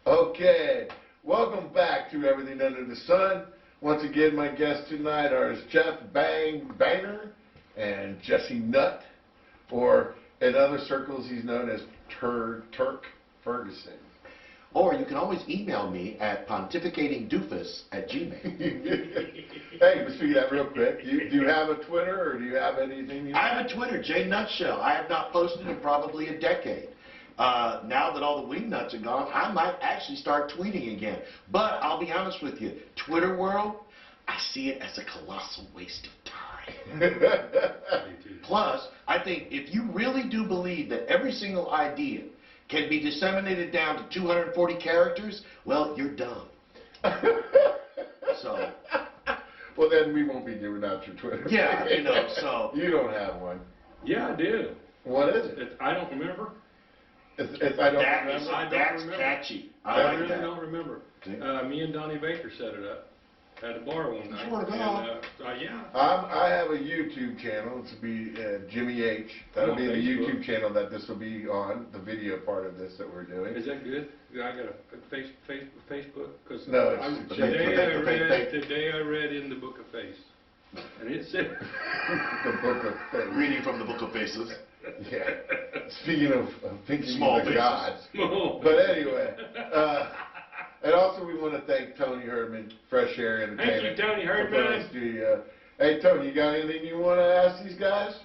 Okay, welcome back to Everything Under the Sun. Once again, my guests tonight are Jeff Banger and Jesse Nutt, or in other circles he's known as Turk Ferguson. Or you can always email me at pontificatingdoofus@gmail. Hey, but speaking of that real quick, do you have a Twitter or do you have anything? I have a Twitter, J Nutshell. I have not posted in probably a decade. Now that all the wing nuts are gone, I might actually start tweeting again. But I'll be honest with you, Twitter world, I see it as a colossal waste of time. Plus, I think if you really do believe that every single idea can be disseminated down to 240 characters, well, you're dumb. So. Well, then we won't be giving out your Twitter. Yeah, so. You don't have one. Yeah, I do. What is it? I don't remember. I don't remember. That's catchy. I I like really that. don't remember. Me and Donnie Baker set it up at a bar one night. You wanna go? Yeah. I have a YouTube channel. It's be Jimmy H. That'll be the Facebook. YouTube channel that this will be on, the video part of this that we're doing. Is that good? I got a Facebook? Cause No, it's today I read in the Book of Face, and it said The Book of Faith. Reading from the Book of Faces. Yeah. Speaking of thinking Small of the faces. gods. Small. But anyway, and also we want to thank Tony Herdman, Fresh Air Entertainment. Thank you, Tony for putting Herdman. us to, hey, Tony, you got anything you want to ask these guys?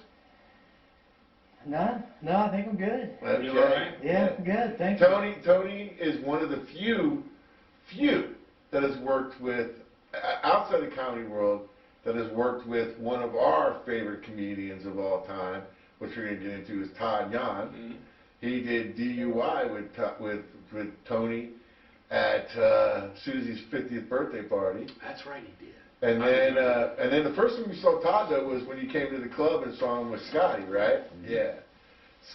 No, I think I'm good. Okay. You all right? Yeah, I'm good. Thank you. Tony is one of the few that has worked with, outside the comedy world, that has worked with one of our favorite comedians of all time, which we're going to get into, is Todd Yan. Mm-hmm. He did DUI with Tony at Susie's 50th birthday party. That's right, he did. And then the first time we saw Todd, though, was when you came to the club and saw him with Scotty, right? Mm-hmm. Yeah.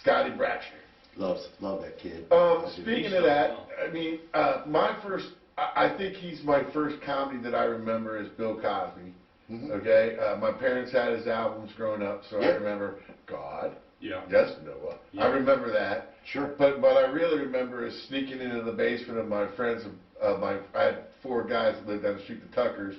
Scotty Bratcher. Love that kid. Speaking of that, I mean, I think he's my first comedy that I remember is Bill Cosby. Mhm. Okay, my parents had his albums growing up, so I Yeah. remember God. Yeah. Yes, Noah. Yeah. I remember that. Sure. But what I really remember is sneaking into the basement of my friends. I had 4 guys that lived down the street, the Tuckers,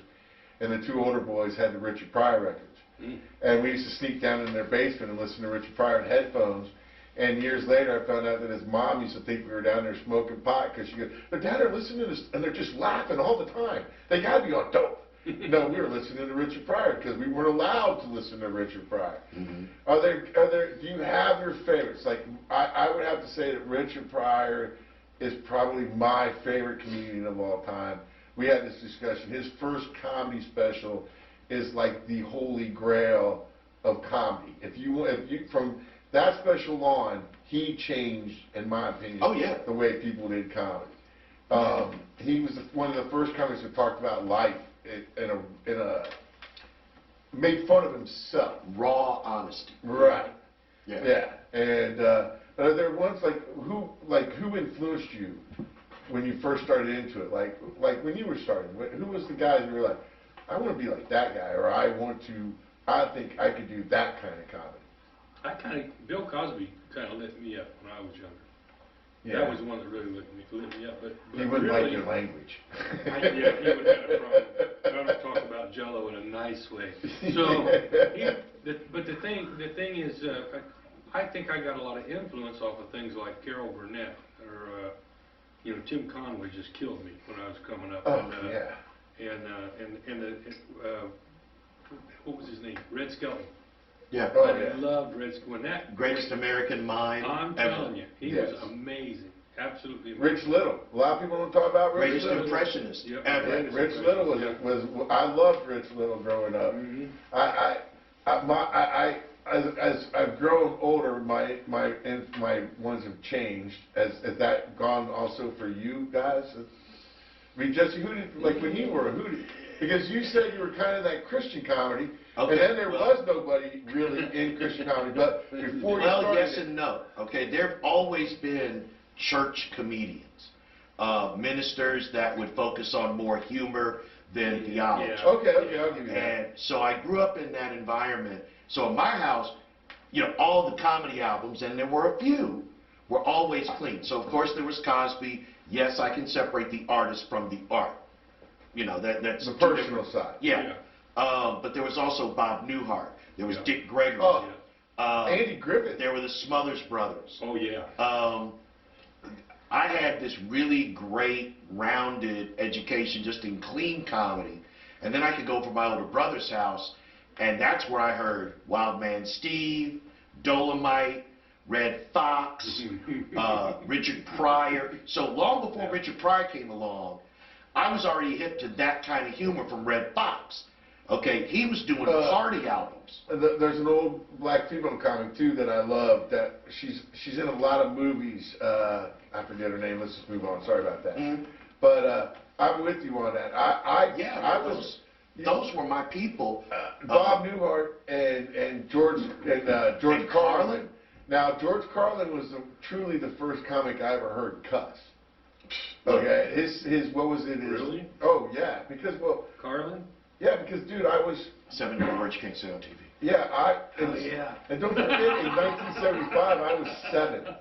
and the 2 older boys had the Richard Pryor records. Mm. And we used to sneak down in their basement and listen to Richard Pryor in headphones. And years later, I found out that his mom used to think we were down there smoking pot because she goes, "They're down there listening to this, and they're just laughing all the time. They got to be on dope." No, we were listening to Richard Pryor because we weren't allowed to listen to Richard Pryor. Mm-hmm. Do you have your favorites? Like, I would have to say that Richard Pryor is probably my favorite comedian of all time. We had this discussion. His first comedy special is like the holy grail of comedy. If you from that special on, he changed, in my opinion, Oh, yeah. the way people did comedy. He was one of the first comics that talked about life in a made fun of himself. Raw honesty. Right. Yeah. Yeah. And are there ones like who influenced you when you first started into it? Like when you were starting, who was the guy that you were like, I want to be like that guy, or I think I could do that kind of comedy? Bill Cosby kind of lit me up when I was younger. Yeah. That was the one that really lit me up. But He wouldn't really, like your language. Yeah, he would have a problem. I would talk about Jello in a nice way. So, but the thing is, I think I got a lot of influence off of things like Carol Burnett or Tim Conway just killed me when I was coming up. Oh, yeah. What was his name? Red Skelton. Yeah. Oh, I yeah. loved Red Skelton. Greatest American mind I'm ever. telling you, he Yes. was amazing. Absolutely amazing. Rich Little. A lot of people don't talk about Rich Greatest Little. impressionist Yep. ever. Yeah, Rich Little was I loved Rich Little growing up. Mhm. As I've grown older, my ones have changed. Has that gone also for you guys? I mean, Jesse, when you were, because you said you were kind of that Christian comedy, Okay, and then there well- was nobody really in Christian comedy, but before you Well, started yes and no. Okay, there have always been church comedians, ministers that would focus on more humor than theology. Yeah. Okay, I'll give you that. And so I grew up in that environment. So in my house, all the comedy albums, and there were a few, were always clean. So of course there was Cosby, yes, I can separate the artist from the art. You know, that's The two personal different- side. Yeah. But there was also Bob Newhart. There was Yeah. Dick Gregory. Oh. Uh, Andy Griffith. there were the Smothers Brothers. Oh, yeah. I had this really great, rounded education just in clean comedy. And then I could go for my older brother's house, and that's where I heard Wild Man Steve, Dolomite, Red Fox, Richard Pryor. So long before Richard Pryor came along, I was already hip to that kind of humor from Red Fox. Okay, he was doing party albums. There's an old black female comic too that I love. That she's in a lot of movies. I forget her name. Let's just move on. Sorry about that. Mhm. But I'm with you on that. I was Those were my people. Bob Newhart and George And Carlin. Carlin. Now George Carlin was truly the first comic I ever heard cuss. Okay, his what was it? Really? Oh yeah, because Carlin? because dude, I was 7-year-old Rich King Say on TV. Oh, yeah. And don't forget, in 1975, I was 7.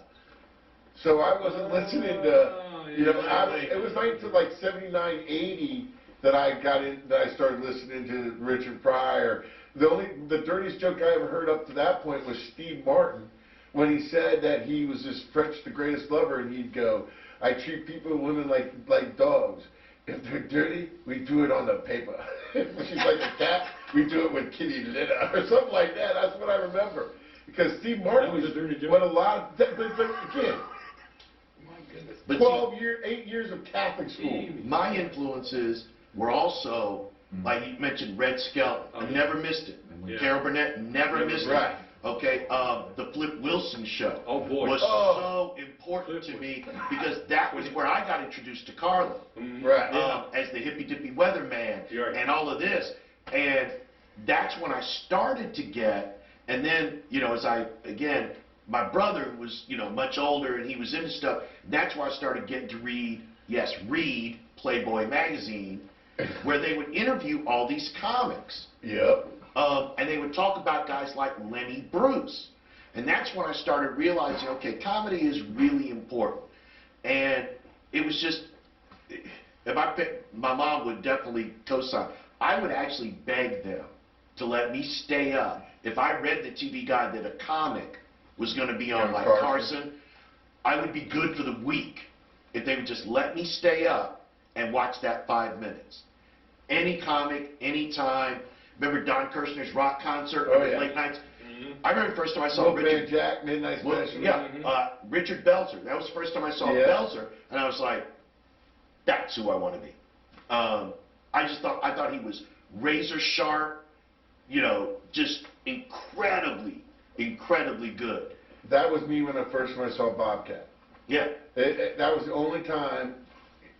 So I wasn't listening to, you know, it was not until like 79, 80 that I started listening to Richard Pryor. The dirtiest joke I ever heard up to that point was Steve Martin, when he said that he was just French the greatest lover, and he'd go, I treat people and women like dogs. If they're dirty, we do it on the paper. If she's like a cat, we do it with kitty litter, or something like that. That's what I remember. Because Steve Martin That was was a dirty joke? what a lot of, but again, My goodness. But 8 years of Catholic school. my influences were also, like you mentioned, Red Skelton. I Oh, never missed it. Yeah. Carol Burnett, never missed Right. it. Okay, the Flip Wilson show Oh, boy. was Oh. so important to Flip me because that was where I got introduced to Carlin. Mhm. Right. As the hippy dippy weatherman You're right. and all of this. And that's when I started to get, and then, you know, my brother was, you know, much older and he was into stuff. That's where I started getting to read Playboy magazine, where they would interview all these comics. Yep. And they would talk about guys like Lenny Bruce. And that's when I started realizing, okay, comedy is really important. And it was just, if I picked, my mom would definitely co-sign. I would actually beg them to let me stay up. If I read the TV guide that a comic was going to be on, Yeah, like Carson, I would be good for the week if they would just let me stay up and watch that 5 minutes. Any comic, anytime. Remember Don Kirshner's rock concert? Oh, yeah. Late nights? Mhm. I remember the first time I saw Wolfman Richard. Jack, Midnight Well, Special. yeah, Mhm. Richard Belzer. That was the first time I saw Yeah. Belzer, and I was like, that's who I want to be. I thought he was razor sharp, you know, just incredibly good. That was me when I saw Bobcat. Yeah. That was the only time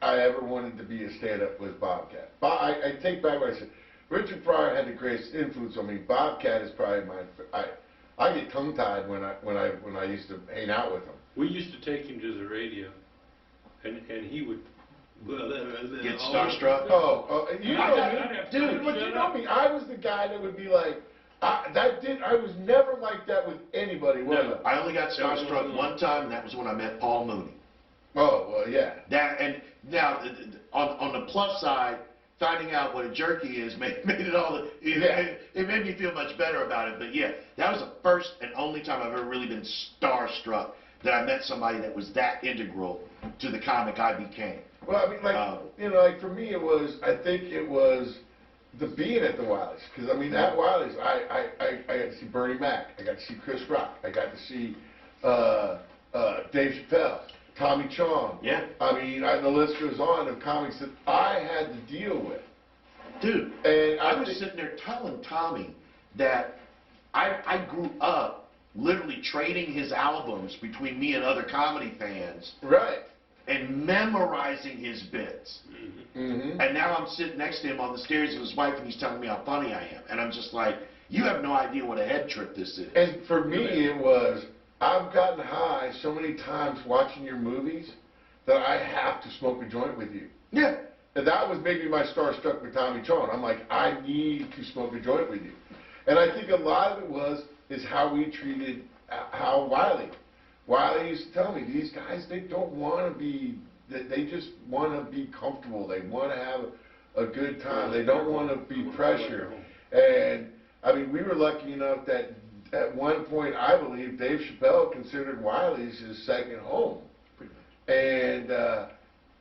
I ever wanted to be a stand-up was Bobcat. I take back what I said. Richard Pryor had the greatest influence on me. Bobcat is probably I get tongue-tied when I used to hang out with him. We used to take him to the radio, and he would Get starstruck? You I'd know have me, to dude. But you shut know up. me. I was the guy that would be like, I was never like that with anybody. Was No. I? I only got starstruck one time, and that was when I met Paul Mooney. Oh well, yeah. That, and now, on the plus side, finding out what a jerky is made it all. It made me feel much better about it. But yeah, that was the first and only time I've ever really been starstruck that I met somebody that was that integral to the comic I became. Well, I mean, like for me, I think it was the being at the Wileys, because I mean, at Wileys, I got to see Bernie Mac, I got to see Chris Rock, I got to see Dave Chappelle, Tommy Chong. Yeah. I mean, the list goes on of comics that I had to deal with. Dude, And I was sitting there telling Tommy that I grew up literally trading his albums between me and other comedy fans right. and memorizing his bits. Mm-hmm. And now I'm sitting next to him on the stairs with his wife, and he's telling me how funny I am. And I'm just like, you have no idea what a head trip this is. And for me, it was, I've gotten high so many times watching your movies that I have to smoke a joint with you. Yeah. And that was maybe my starstruck with Tommy Chong. I'm like, I need to smoke a joint with you. And I think a lot of it is how we treated Wiley. Wiley used to tell me, these guys, they don't want to be they just want to be comfortable. They want to have a good time. They don't want to be pressured. And I mean, we were lucky enough that at one point, I believe Dave Chappelle considered Wiley's his second home. And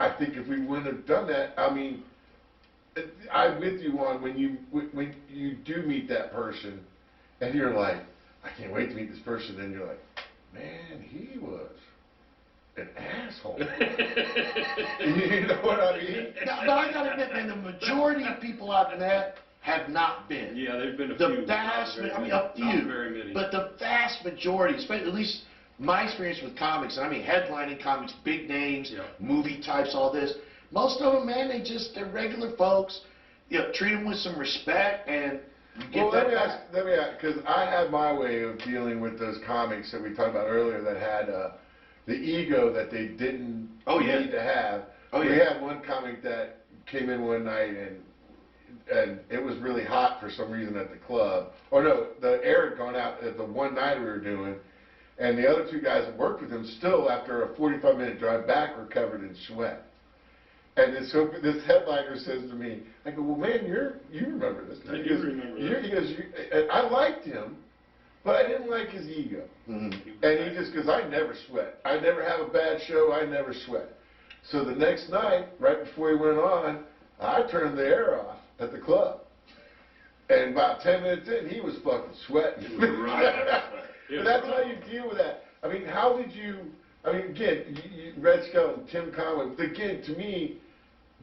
I think if we wouldn't have done that, I mean, I'm with you on when you do meet that person, and you're like, I can't wait to meet this person, and you're like, man, he was an asshole. You know what I mean? No, but I gotta admit, man, the majority of people I've met have not been. Yeah, there's been a The few. vast, not I mean, very a few, many, not very many. but the vast majority, especially, at least my experience with comics, and I mean headlining comics, big names, Yeah. movie types, all this, most of them, man, they're regular folks. You know, treat them with some respect, and you get Well, that let me ask, because I have my way of dealing with those comics that we talked about earlier that had the ego that they didn't Oh, yeah. need to have. Oh, We yeah. had one comic that came in one night and it was really hot for some reason at the club. Or no, the air had gone out at the one night we were doing, and the other two guys that worked with him still, after a 45-minute drive back, were covered in sweat. And this headliner says to me, I go, well, man, you remember this. I do remember that. He goes, and I liked him, but I didn't like his ego. Mhm. And he just goes, I never sweat. I never have a bad show. I never sweat. So the next night, right before he went on, I turned the air off at the club. And about 10 minutes in, he was fucking sweating. It was right. But that's how you deal with that. I mean, how did you, I mean, again, Red Skull, Tim Conway, again, to me,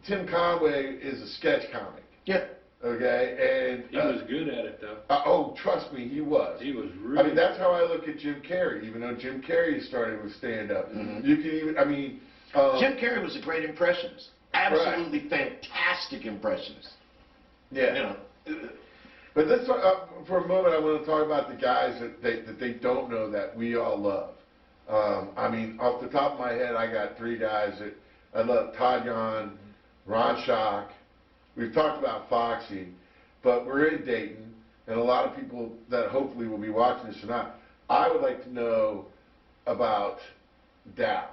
Tim Conway is a sketch comic, Yeah. okay? And He was good at it, though. oh, trust me, he was. He was really. I mean, that's how I look at Jim Carrey, even though Jim Carrey started with stand-up. Mhm. You can even, I mean... Jim Carrey was a great impressionist. Absolutely fantastic impressionist. Yeah. You know, But let's, for a moment, I want to talk about the guys that they don't know that we all love. I mean, off the top of my head, I got three guys that I love: Todd Yon, Ron Schock. We've talked about Foxy, but we're in Dayton, and a lot of people that hopefully will be watching this tonight. I would like to know about Dow.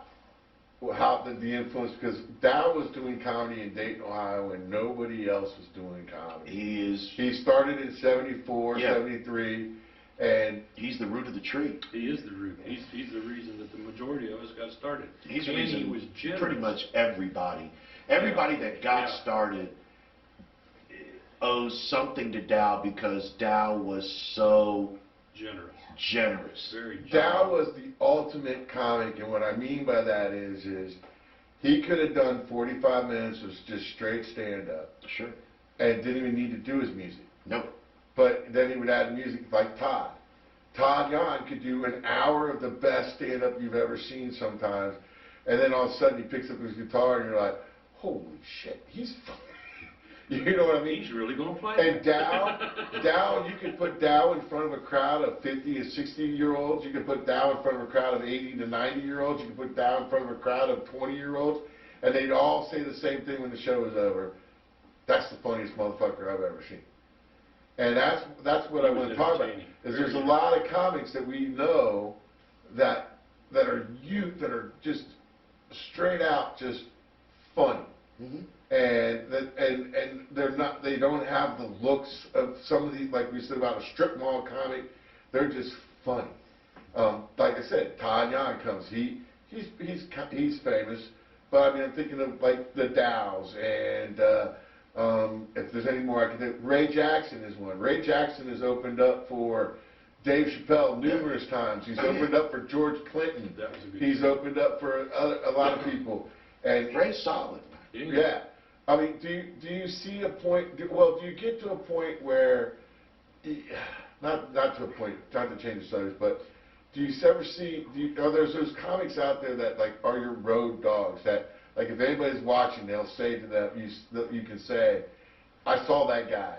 How the influence, because Dow was doing comedy in Dayton, Ohio, when nobody else was doing comedy. He started in 74, Yeah. 73, and he's the root of the tree. He is the root. He's the reason that the majority of us got started. He's the and reason he was generous. pretty much everybody that got Yeah. started owes something to Dow, because Dow was so generous. Very generous. Dow was the ultimate comic, and what I mean by that is he could have done 45 minutes of just straight stand-up, Sure. and didn't even need to do his music. Nope. But then he would add music like Todd. Todd Yon could do an hour of the best stand-up you've ever seen sometimes, and then all of a sudden he picks up his guitar and you're like, holy shit, he's funny. You know what I mean? He's really going to play. And Dow, you could put Dow in front of a crowd of 50 to 60-year-olds. You could put Dow in front of a crowd of 80 to 90-year-olds. You could put Dow in front of a crowd of 20-year-olds. And they'd all say the same thing when the show was over. That's the funniest motherfucker I've ever seen. And that's what I want to talk about. Is there's a lot of comics that we know that are youth, that are just straight out just funny. Mhm. And they're not, they don't have the looks of some of these, like we said about a strip mall comic. They're just funny. Like I said, Todd Yon comes. He's famous, but I mean, I'm thinking of like the Dows, and if there's any more I can think. Ray Jackson is one. Ray Jackson has opened up for Dave Chappelle numerous times. He's opened up for George Clinton. That was a good He's show. opened up for a lot of people. And Ray's solid. yeah. I mean, do you see a point, do you get to a point where, not to a point, not to change the subject, but do you ever see, are there those comics out there that like are your road dogs, that like if anybody's watching, they'll say to them, you can say, I saw that guy,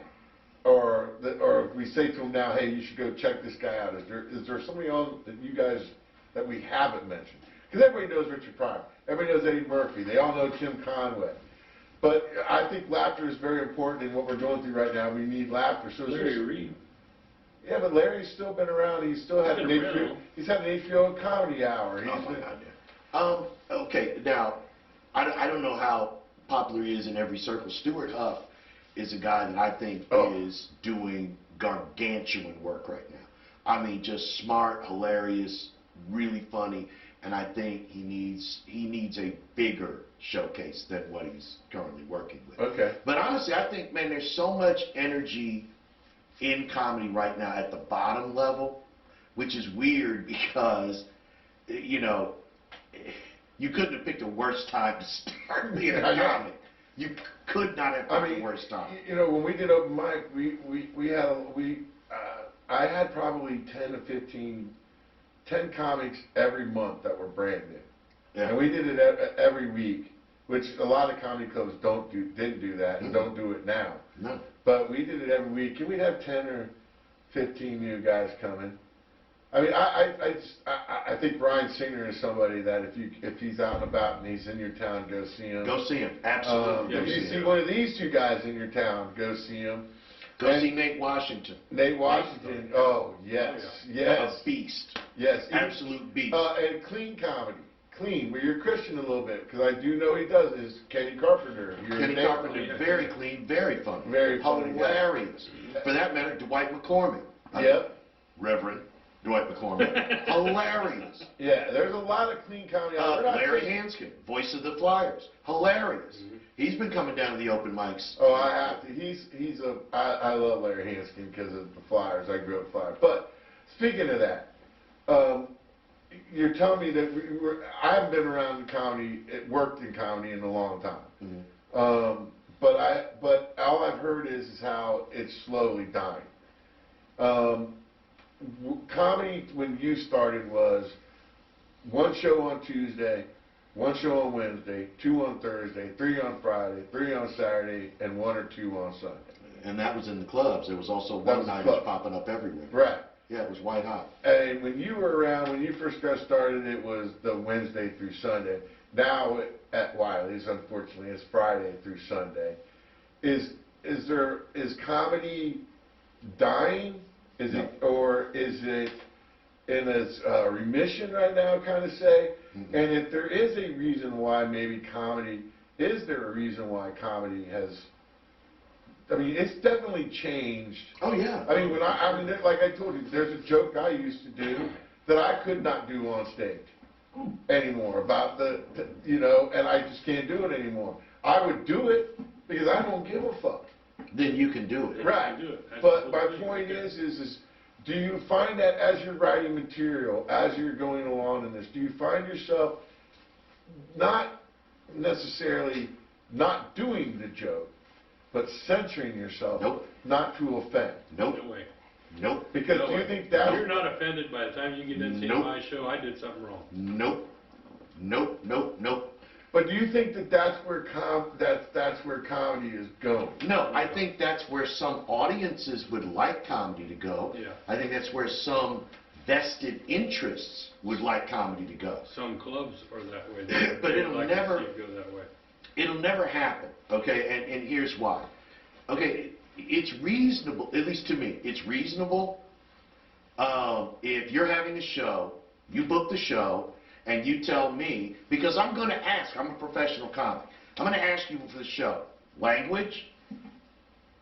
or if we say to them now, hey, you should go check this guy out. Is there somebody on that you guys, that we haven't mentioned? Because everybody knows Richard Pryor. Everybody knows Eddie Murphy. They all know Tim Conway. But I think laughter is very important in what we're going through right now. We need laughter. So Larry Reed. Yeah, but Larry's still been around. He's still had He's an been HBO. around. He's had an HBO comedy hour. Oh my God, yeah. Okay, now, I don't know how popular he is in every circle. Stuart Huff is a guy that I think Oh. is doing gargantuan work right now. I mean, just smart, hilarious, really funny, and I think he needs a bigger showcase than what he's currently working with. Okay. But honestly, I think, man, there's so much energy in comedy right now at the bottom level, which is weird because, you know, you couldn't have picked a worse time to start being a comic. You could not have picked a worse time. You know, when we did open mic, I had probably 10 to 15, 10 comics every month that were brand new. Yeah. And we did it every week, which a lot of comedy clubs didn't do that and don't do it now. No. But we did it every week, and we'd have 10 or 15 new guys coming. I mean, I think Brian Singer is somebody that if he's out and about and he's in your town, go see him. Go see him. Absolutely. If you see one of these two guys in your town, go see him. Go see Nate Washington. Nate Washington. Oh yes, yes, A beast. yes. Absolute beast. And clean comedy. Clean, where you're Christian a little bit, because I do know he does, is Kenny Carpenter. Kenny Carpenter, very clean, very funny. Very funny guy. Hilarious. For that matter, Dwight McCormick. Yep. Reverend Dwight McCormick. Hilarious. Yeah, there's a lot of clean comedy. Larry Hanskin, voice of the Flyers. Hilarious. He's been coming down to the open mics. Oh, I have to. I love Larry Hanskin because of the Flyers. I grew up Flyers. But speaking of that, you're telling me that I haven't been around comedy, worked in comedy in a long time. Mm-hmm. But all I've heard is how it's slowly dying. Comedy when you started was one show on Tuesday, one show on Wednesday, 2 on Thursday, 3 on Friday, 3 on Saturday, and 1 or 2 on Sunday. And that was in the clubs. There was also That one was night club. popping up everywhere. Right. Yeah, it was white hot. And when you were around, when you first got started, it was the Wednesday through Sunday. Now at Wiley's, unfortunately, it's Friday through Sunday. Is comedy dying? Or is it in a remission right now, kind of say? Mm-hmm. And if there is a reason why maybe comedy, is there a reason why comedy has? I mean, it's definitely changed. Oh yeah. I mean, like I told you, there's a joke I used to do that I could not do on stage anymore about and I just can't do it anymore. I would do it because I don't give a fuck. Then you can do it. Right. But my point is, do you find that as you're writing material, as you're going along in this, do you find yourself not necessarily not doing the joke, but censoring yourself Nope. not to offend? Nope. No way. Nope. Because No do you way. think that You're not offended by the time you get done seeing Nope. my show, I did something wrong. Nope. Nope. Nope. Nope. But do you think that that's where comedy is going? No, I think that's where some audiences would like comedy to go. Yeah. I think that's where some vested interests would like comedy to go. Some clubs are that way. But They'd it'll like to never- see it go that way. It'll never happen, okay? And here's why. Okay, it's reasonable, at least to me, it's reasonable if you're having a show, you book the show, and you tell me, because I'm going to ask, I'm a professional comic, I'm going to ask you for the show, language,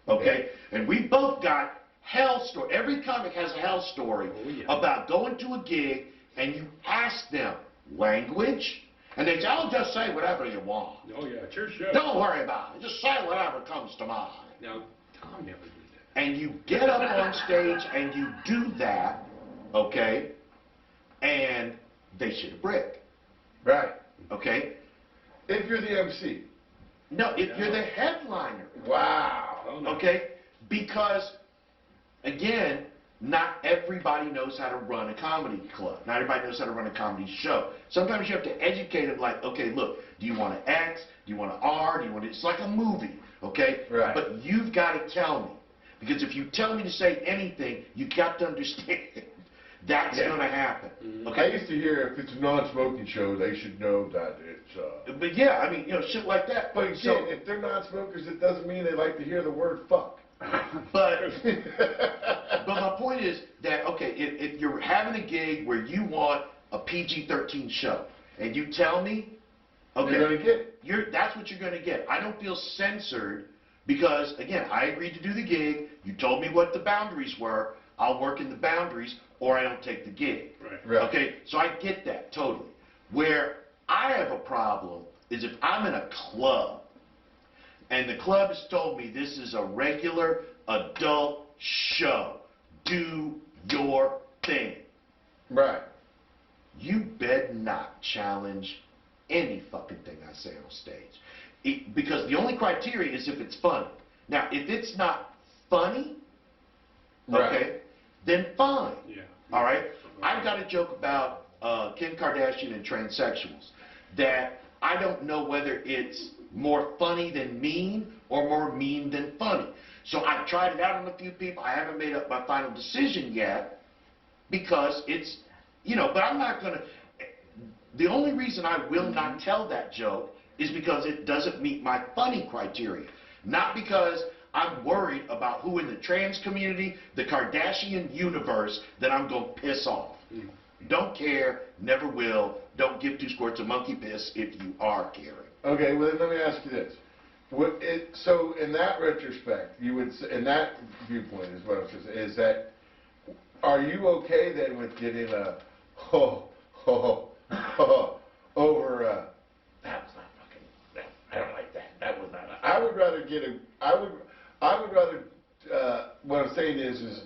okay? And we both got hell story. Every comic has a hell story Oh, yeah. about going to a gig, and you ask them, language? And they say, oh, just say whatever you want. Oh, yeah, it's your show. Don't worry about it. Just say whatever comes to mind. Now, Tom never did that. And you get up on stage and you do that, okay? And they shoot a brick, Right. okay? If you're the MC. No, if you're the headliner, Wow. Oh, no. okay? Because, again, not everybody knows how to run a comedy club. Not everybody knows how to run a comedy show. Sometimes you have to educate them like, okay, look, do you want an X? Do you want an R? Do you want it's like a movie, okay? Right. But you've got to tell me. Because if you tell me to say anything, you've got to understand that's Yeah. going to happen, Mhm. I okay? used to hear if it's a non-smoking show, they should know that it's. But yeah, I mean, shit like that. But again, if they're non-smokers, it doesn't mean they like to hear the word fuck. But my point is that, okay, if you're having a gig where you want a PG-13 show, and you tell me, Okay. You're gonna get it. That's what you're going to get. I don't feel censored because, again, I agreed to do the gig. You told me what the boundaries were. I'll work in the boundaries or I don't take the gig. Right. Right. Okay, so I get that totally. Where I have a problem is if I'm in a club and the club has told me this is a regular adult show. Do your thing. Right. You better not challenge any fucking thing I say on stage. Because the only criteria is if it's funny. Now, if it's not funny, Right. okay, then fine. Yeah. All right? I've got a joke about Kim Kardashian and transsexuals that I don't know whether it's more funny than mean or more mean than funny. So I've tried it out on a few people. I haven't made up my final decision yet because it's, but I'm not going to. The only reason I will not tell that joke is because it doesn't meet my funny criteria. Not because I'm worried about who in the trans community, the Kardashian universe, that I'm going to piss off. Don't care, never will. Don't give 2 squirts of monkey piss if you are caring. Okay, well then let me ask you this. So in that retrospect, you would say, in that viewpoint is what I was going to say, is that, are you okay then with getting a, over, that was not fucking, no, I don't like that, that was not, I would rather get I would rather, what I'm saying is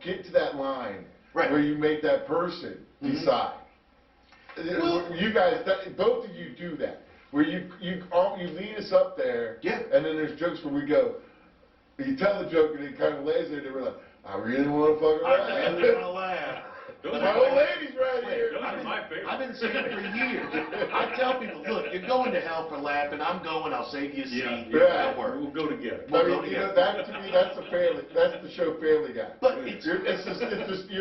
get to that line Right. where you make that person decide. Well- You guys, both of you do that, where you lead us up there, Yeah. and then there's jokes where we go, you tell the joke and it kind of lays there, and we're like, I really want to fucking laugh. I really want to laugh. Those My are old my- lady's right here. Those are my favorite. I've been saying it for years. I tell people, look, you're going to hell for laughing. I'm going. I'll save you a seat. Yeah, Don't worry. we'll go together. I We'll go mean, you know, together. that to me, that's the show Family Guy. But it's- You're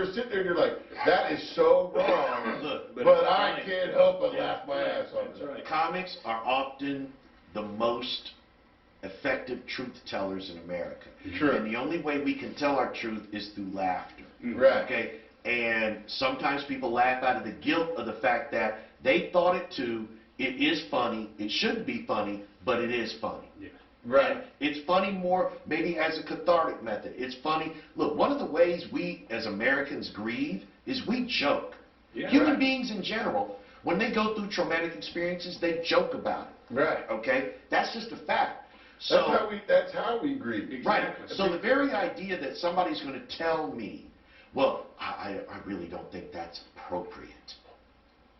sitting there and you're like, that is so wrong, Look, but but it's I funny. can't help but Yeah, laugh my ass off. that's right. Comics are often the most effective truth tellers in America. True. And the only way we can tell our truth is through laughter. Right. Okay? And sometimes people laugh out of the guilt of the fact that they thought it too. It is funny. It shouldn't be funny, but it is funny. Yeah. Right. And it's funny more maybe as a cathartic method. It's funny. Look, one of the ways we as Americans grieve is we joke. Yeah. Human Right. beings in general, when they go through traumatic experiences, they joke about it. Right. Okay? That's just a fact. That's how we grieve. Right. Exactly. So the very idea that somebody's going to tell me, well, I really don't think that's appropriate.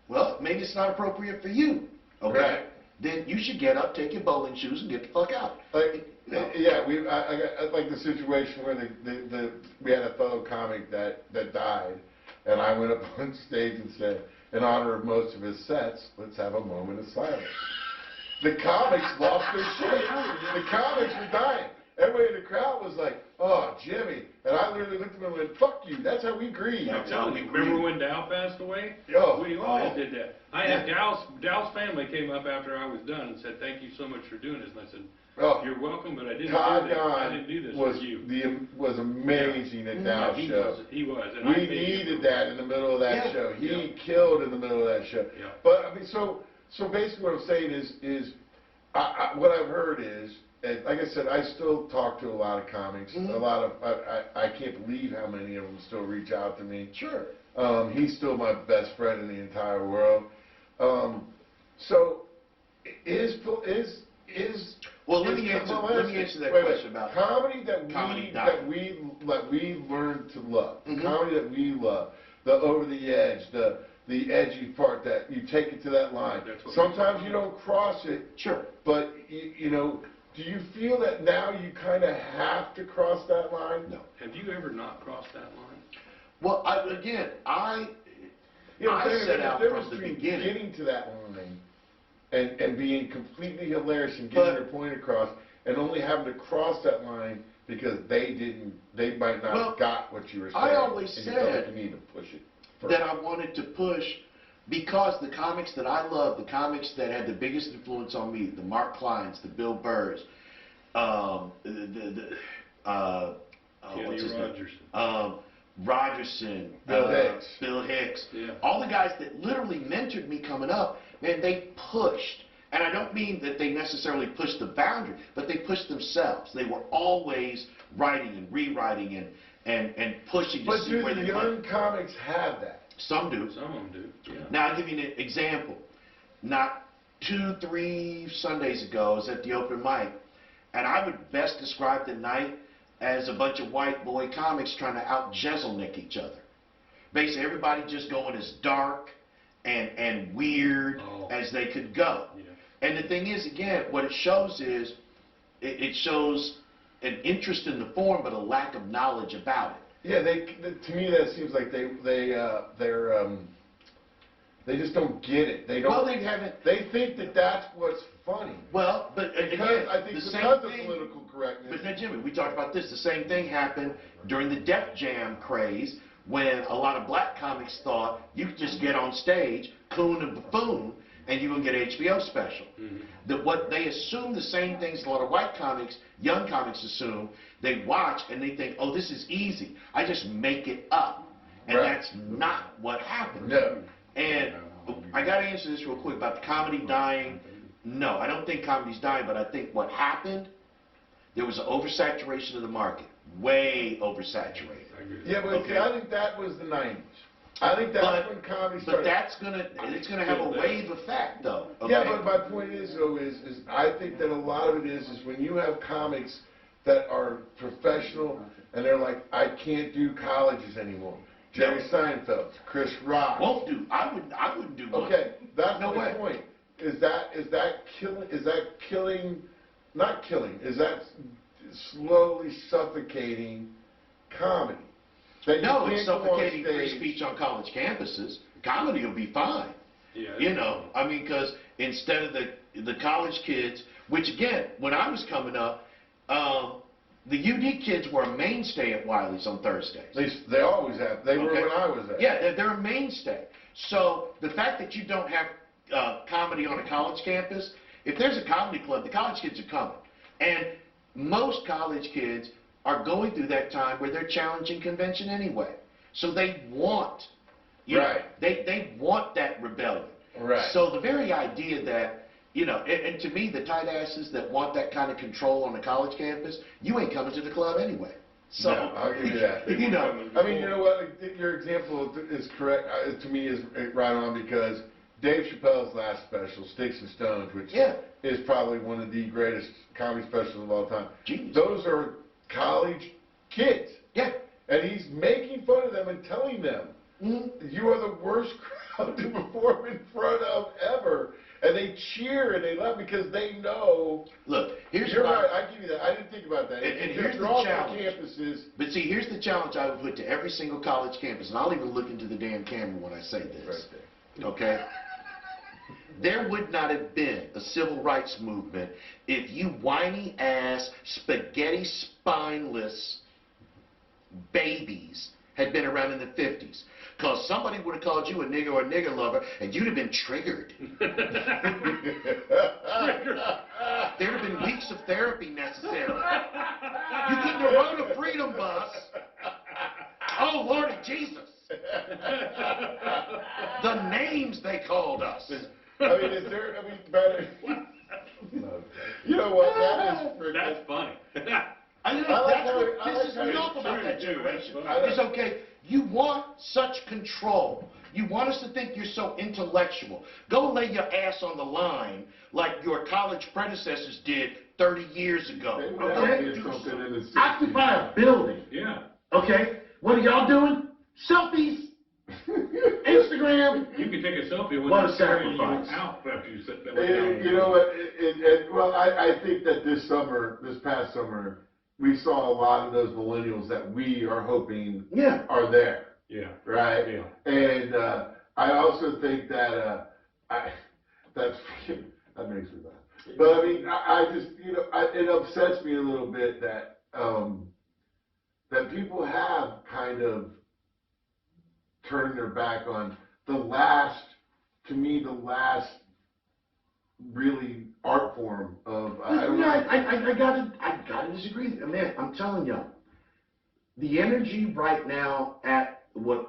Well, maybe it's not appropriate for you. Okay? Right. Then you should get up, take your bowling shoes, and get the fuck out. Like, No. yeah, I got like the situation where we had a fellow comic that died, and I went up on stage and said, in honor of most of his sets, let's have a moment of silence. The comics lost their shit. The comics were dying. Everybody in the crowd was like, oh, Jimmy. And I literally looked at him and went, fuck you, that's how we grieve. I'm telling you, remember when Dow passed away? Oh. We all did that. I had Dow's family came up after I was done and said, thank you so much for doing this. And I said, Oh. you're welcome, but I didn't Todd do this. I Gunn didn't do this was for you. was amazing at Dow's he show. was. He was. And We I paid you needed for that in the middle of that Yeah. show. He Yeah. killed in the middle of that show. Yeah. But I mean, so basically, what I'm saying is what I've heard is, and like I said, I still talk to a lot of comics. Mhm. A lot of I can't believe how many of them still reach out to me. Sure. He's still my best friend in the entire world. So is Well, let me is- answer. well, Let me wait, answer that wait. question about comedy comedy that we learned to love. Mhm. Comedy that we love. The over the edge, the edgy part that you take it to that line. That's what Sometimes you don't cross it, Sure. but you know, do you feel that now you kind of have to cross that line? No. Have you ever not crossed that line? Well, I You know, what I'm saying? set There's a out difference from the between beginning. getting to that line and being completely hilarious and getting But- your point across, and only having to cross that line because they might not Well, have got what you were saying. I always and you felt said like you need to push it. that I wanted to push because the comics that I love, the comics that had the biggest influence on me, the Mark Kleins, the Bill Burrs, Kenny what's his name? Rogers. Rogerson, Bill Hicks. Bill Hicks, Yeah. all the guys that literally mentored me coming up, man, they pushed. And I don't mean that they necessarily pushed the boundary, but they pushed themselves. They were always writing and rewriting and pushing to But see do where the they went. young comics have that? Some do. Some of them do, yeah. Now, I'll give you an example. Not 2-3 Sundays ago, I was at the open mic, and I would best describe the night as a bunch of white boy comics trying to out-Jeselnik each other. Basically, everybody just going as dark and weird as they could go. Yeah. And the thing is, again, what it shows is, it shows an interest in the form, but a lack of knowledge about it. Yeah, to me that seems like they just don't get it. They don't. Well, they haven't. They think that that's what's funny. Well, but Because again, I think the same because of thing. political correctness. But now, Jimmy, we talked about this. The same thing happened during the Def Jam craze when a lot of black comics thought you could just get on stage, coon and buffoon, and you would get an HBO special. That what they assume the same things a lot of white comics, young comics assume. They watch and they think, oh, this is easy. I just make it up. And Right. that's not what happened. No. And I got to answer this real quick about the comedy dying. No, I don't think comedy's dying, but I think what happened, there was an oversaturation of the market, way oversaturated. I agree. Yeah, but see, Okay. I think that was the '90s. I think that's when comedy started. But it's gonna have a wave effect, though. Yeah, Okay? but my point is, though, is I think that a lot of it is when you have comics that are professional and they're like, I can't do colleges anymore. Jerry Seinfeld, Chris Rock. Won't do. I wouldn't do one. Okay, that's No my way. point. Is that killing? Not killing. Is that slowly suffocating comedy? That you No, can't it's go on suffocating free stage- speech on college campuses. Comedy will be fine. Yeah. You know, I mean, because instead of the college kids, which again, when I was coming up, the UD kids were a mainstay at Wiley's on Thursdays. They always have. They were Okay. when I was there. Yeah, they're a mainstay. So the fact that you don't have comedy on a college campus, if there's a comedy club, the college kids are coming. And most college kids are going through that time where they're challenging convention anyway. So they want, you know, Right. they want that rebellion. Right. So the very idea that, you know, and to me, the tight asses that want that kind of control on the college campus, you ain't coming to the club anyway. So, No, I'll give you that. you know, I mean, you know what? Your example is correct. To me, is right on because Dave Chappelle's last special, Sticks and Stones, which Yeah. is probably one of the greatest comedy specials of all time. Genius. Those are college kids, yeah. and he's making fun of them and telling them, Mhm. "You are the worst crowd to perform in front of ever." And they cheer and they love because they know. Look, here's You're my, right. I give you that. I didn't think about that. And If here's you're the off challenge. campuses. But see, here's the challenge I would put to every single college campus, and I'll even look into the damn camera when I say this, Right there. okay? There would not have been a civil rights movement if you whiny-ass, spaghetti spineless babies had been around in the 50s. Because somebody would have called you a nigger or a nigger lover, and you'd have been triggered. There'd have been weeks of therapy necessary. You couldn't have rode a freedom bus. Oh, Lordy Jesus. The names they called us. I mean, better. You know what? That is freaking. That's funny. I mean, I like that's how what it- I like pisses how me it's off about true, that too. generation. That's funny. It's okay. You want such control. You want us to think you're so intellectual. Go lay your ass on the line like your college predecessors did 30 years ago. They would Okay? have did something in the 60s. Occupy a building, Yeah. okay? What are y'all doing? Selfies, Instagram. You can take a selfie when What a they're carrying you sacrifice. out after you sit there. You know what? Well, I think that this past summer, we saw a lot of those millennials that we are hoping Yeah. are there, Yeah. right? Yeah. And I also think that that makes me laugh. But I mean, I just it upsets me a little bit that that people have kind of turned their back on the last really art form of I don't know. I gotta disagree. Man, I'm telling you, the energy right now at what,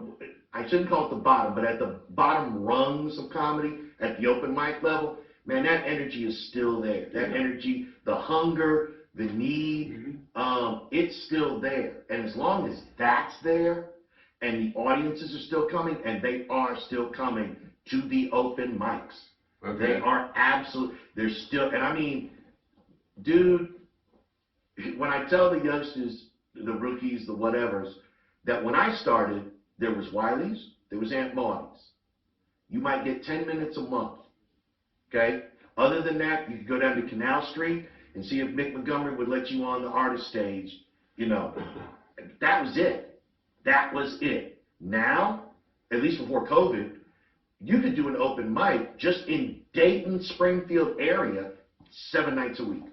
I shouldn't call it the bottom, but at the bottom rungs of comedy, at the open mic level, man, that energy is still there. That energy, the hunger, the need, it's still there. And as long as that's there, and the audiences are still coming, and they are still coming to the open mics. Okay. They are absolutely, they're still, and I mean, dude, when I tell the youngsters, the rookies, the whatevers, that when I started, there was Wiley's, there was Aunt Marty's. You might get 10 minutes a month, okay? Other than that, you could go down to Canal Street and see if Mick Montgomery would let you on the artist stage, you know. That was it. That was it. Now, at least before COVID, you could do an open mic just in Dayton, Springfield area, 7 nights a week.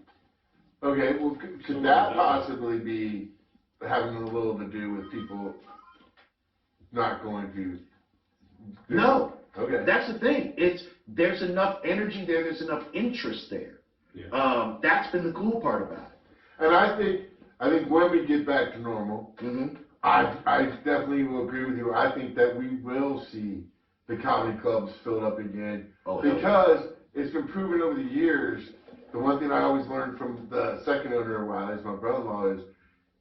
Okay, well, could that possibly be having a little to do with people not going to? No. Okay. That's the thing. There's enough energy there. There's enough interest there. Yeah. That's been the cool part about it. And I think when we get back to normal, I definitely will agree with you. I think that we will see the comedy clubs filled up again, because it's been proven over the years. The one thing I always learned from the second owner of Wiley's, my brother-in-law,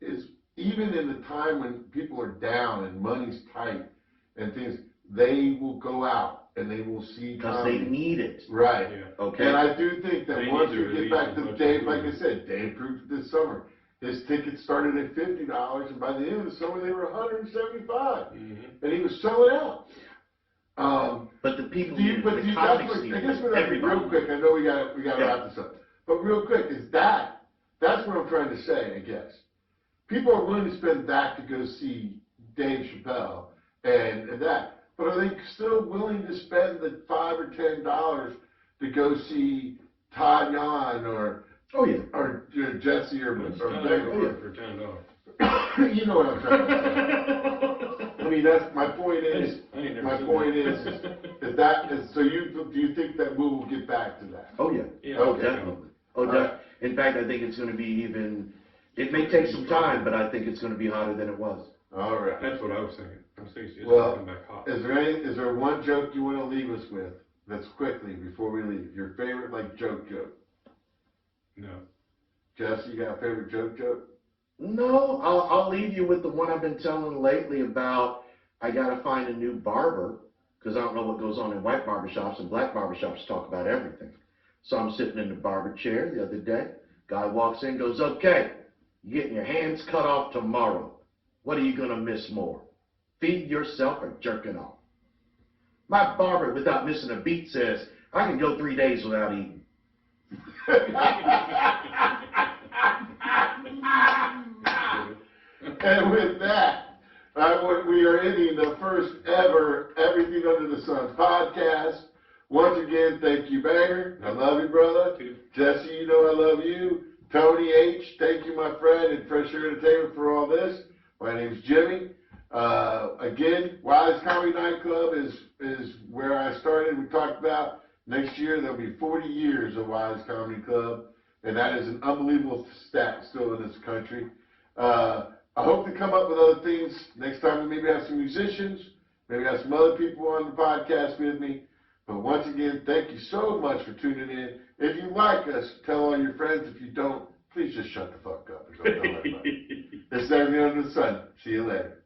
is even in the time when people are down and money's tight and things, they will go out and they will see Because comedy. they need it. Right. Yeah. Okay. And I do think that They once need to we get release back as to much Dave, as like we I said, Dave proved this summer. His tickets started at $50, and by the end of the summer, they were $175, and he was selling out. But the people, Do you, but the do you, comics that's what, need I it. guess we're not, Everybody. real quick, I know we gotta wrap this up, but real quick, that's what I'm trying to say, I guess. People are willing to spend that to go see Dave Chappelle and that, but are they still willing to spend the $5 or $10 to go see Todd Yan or Jesse or It's or not Becky? gonna work for $10. You know what I'm trying to say. I mean, that's, my point is, I ain't never my seen point that. is, so do you think that we will get back to that? Oh, yeah. Yeah, Oh, okay. definitely. Oh, Right. In fact, I think it's going to be even, it may take some time, but I think it's going to be hotter than it was. All right. That's what I was thinking. I was thinking it's Well, gonna come back hot. Is there one joke you want to leave us with, that's quickly, before we leave? Your favorite, like, joke? No. Jesse, you got a favorite joke? No, I'll leave you with the one I've been telling lately about I got to find a new barber because I don't know what goes on in white barbershops, and black barbershops talk about everything. So I'm sitting in the barber chair the other day. Guy walks in, goes, "Okay, you're getting your hands cut off tomorrow. What are you going to miss more? Feeding yourself or jerking off?" My barber, without missing a beat, says, "I can go 3 days without eating." And with that, we are ending the first ever Everything Under the Sun podcast. Once again, thank you, Banger. I love you, brother. Thank you. Jesse, you know I love you. Tony H., thank you, my friend, and Fresh Air Entertainment for all this. My name's Jimmy. Again, Wiley's Comedy Nightclub is where I started. We talked about next year there'll be 40 years of Wiley's Comedy Club, and that is an unbelievable stat still in this country. I hope to come up with other things next time. We maybe have some musicians, maybe have some other people on the podcast with me. But once again, thank you so much for tuning in. If you like us, tell all your friends. If you don't, please just shut the fuck up and don't tell anybody. It's Everything Under the Sun. See you later.